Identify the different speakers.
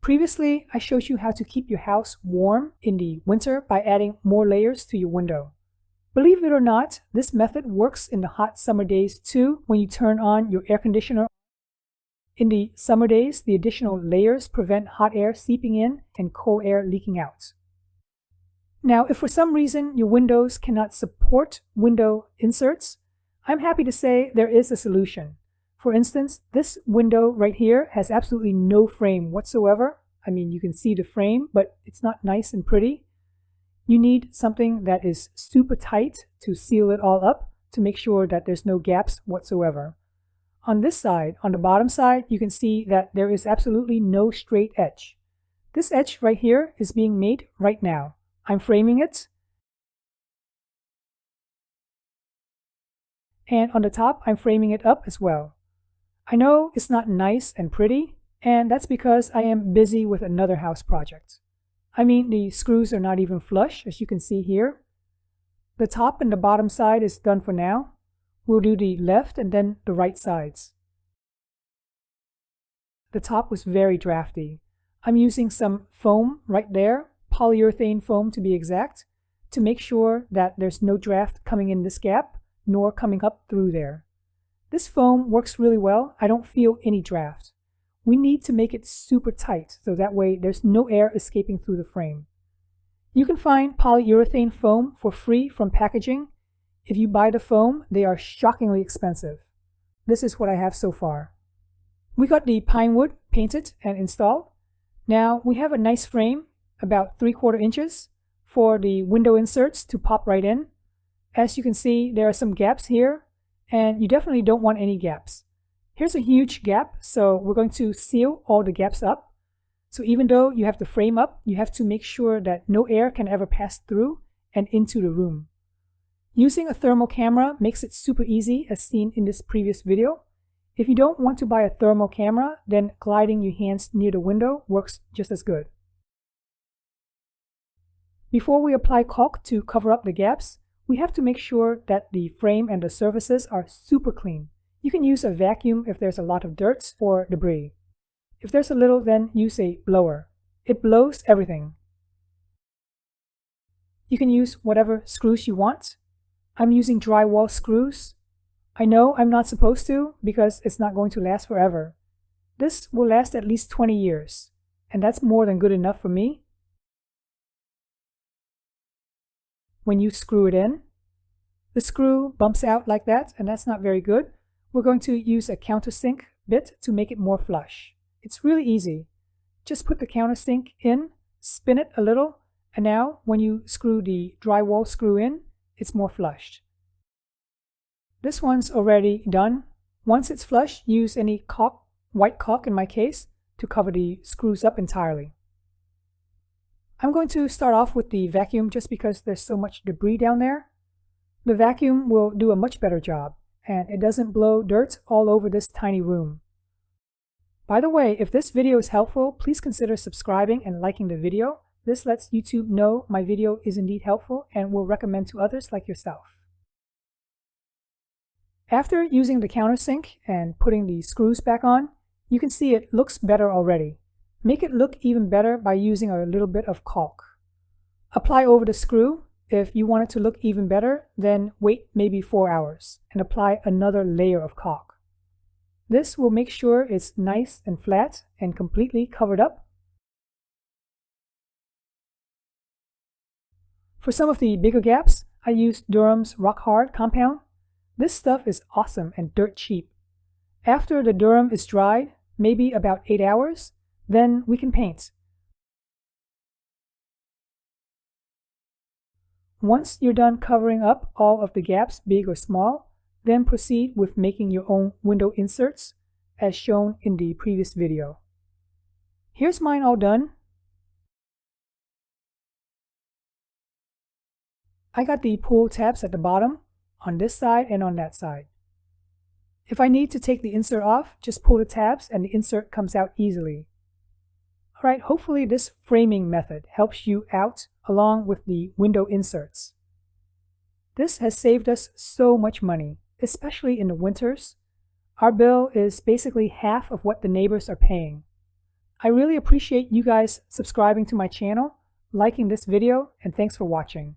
Speaker 1: Previously, I showed you how to keep your house warm in the winter by adding more layers to your window. Believe it or not, this method works in the hot summer days too when you turn on your air conditioner. In the summer days, the additional layers prevent hot air seeping in and cold air leaking out. Now, if for some reason your windows cannot support window inserts, I'm happy to say there is a solution. For instance, this window right here has absolutely no frame whatsoever. I mean, you can see the frame, but it's not nice and pretty. You need something that is super tight to seal it all up to make sure that there's no gaps whatsoever. On this side, on the bottom side, you can see that there is absolutely no straight edge. This edge right here is being made right now. I'm framing it. And on the top, I'm framing it up as well. I know it's not nice and pretty, and that's because I am busy with another house project. I mean, the screws are not even flush, as you can see here. The top and the bottom side is done for now. We'll do the left and then the right sides. The top was very drafty. I'm using some foam right there, polyurethane foam to be exact, to make sure that there's no draft coming in this gap, nor coming up through there. This foam works really well. I don't feel any draft. We need to make it super tight so that way there's no air escaping through the frame. You can find polyurethane foam for free from packaging. If you buy the foam, they are shockingly expensive. This is what I have so far. We got the pine wood painted and installed. Now we have a nice frame, about 3/4 inches, for the window inserts to pop right in. As you can see, there are some gaps here, and you definitely don't want any gaps. Here's a huge gap, so we're going to seal all the gaps up. So even though you have the frame up, you have to make sure that no air can ever pass through and into the room. Using a thermal camera makes it super easy, as seen in this previous video. If you don't want to buy a thermal camera, then gliding your hands near the window works just as good. Before we apply caulk to cover up the gaps, we have to make sure that the frame and the surfaces are super clean. You can use a vacuum if there's a lot of dirt or debris. If there's a little, then use a blower. It blows everything. You can use whatever screws you want. I'm using drywall screws. I know I'm not supposed to because it's not going to last forever. This will last at least 20 years, and that's more than good enough for me. When you screw it in, the screw bumps out like that, and that's not very good. We're going to use a countersink bit to make it more flush. It's really easy. Just put the countersink in, spin it a little, and now when you screw the drywall screw in, it's more flushed. This one's already done. Once it's flush, use any caulk, white caulk in my case, to cover the screws up entirely. I'm going to start off with the vacuum just because there's so much debris down there. The vacuum will do a much better job, and it doesn't blow dirt all over this tiny room. By the way, if this video is helpful, please consider subscribing and liking the video. This lets YouTube know my video is indeed helpful and will recommend to others like yourself. After using the countersink and putting the screws back on, you can see it looks better already. Make it look even better by using a little bit of caulk. Apply over the screw. If you want it to look even better, then wait maybe 4 hours and apply another layer of caulk. This will make sure it's nice and flat and completely covered up. For some of the bigger gaps, I used Durham's Rock Hard compound. This stuff is awesome and dirt cheap. After the Durham is dried, maybe about 8 hours, then we can paint. Once you're done covering up all of the gaps, big or small, then proceed with making your own window inserts, as shown in the previous video. Here's mine all done. I got the pull tabs at the bottom, on this side and on that side. If I need to take the insert off, just pull the tabs and the insert comes out easily. Alright, hopefully this framing method helps you out along with the window inserts. This has saved us so much money, especially in the winters. Our bill is basically half of what the neighbors are paying. I really appreciate you guys subscribing to my channel, liking this video, and thanks for watching.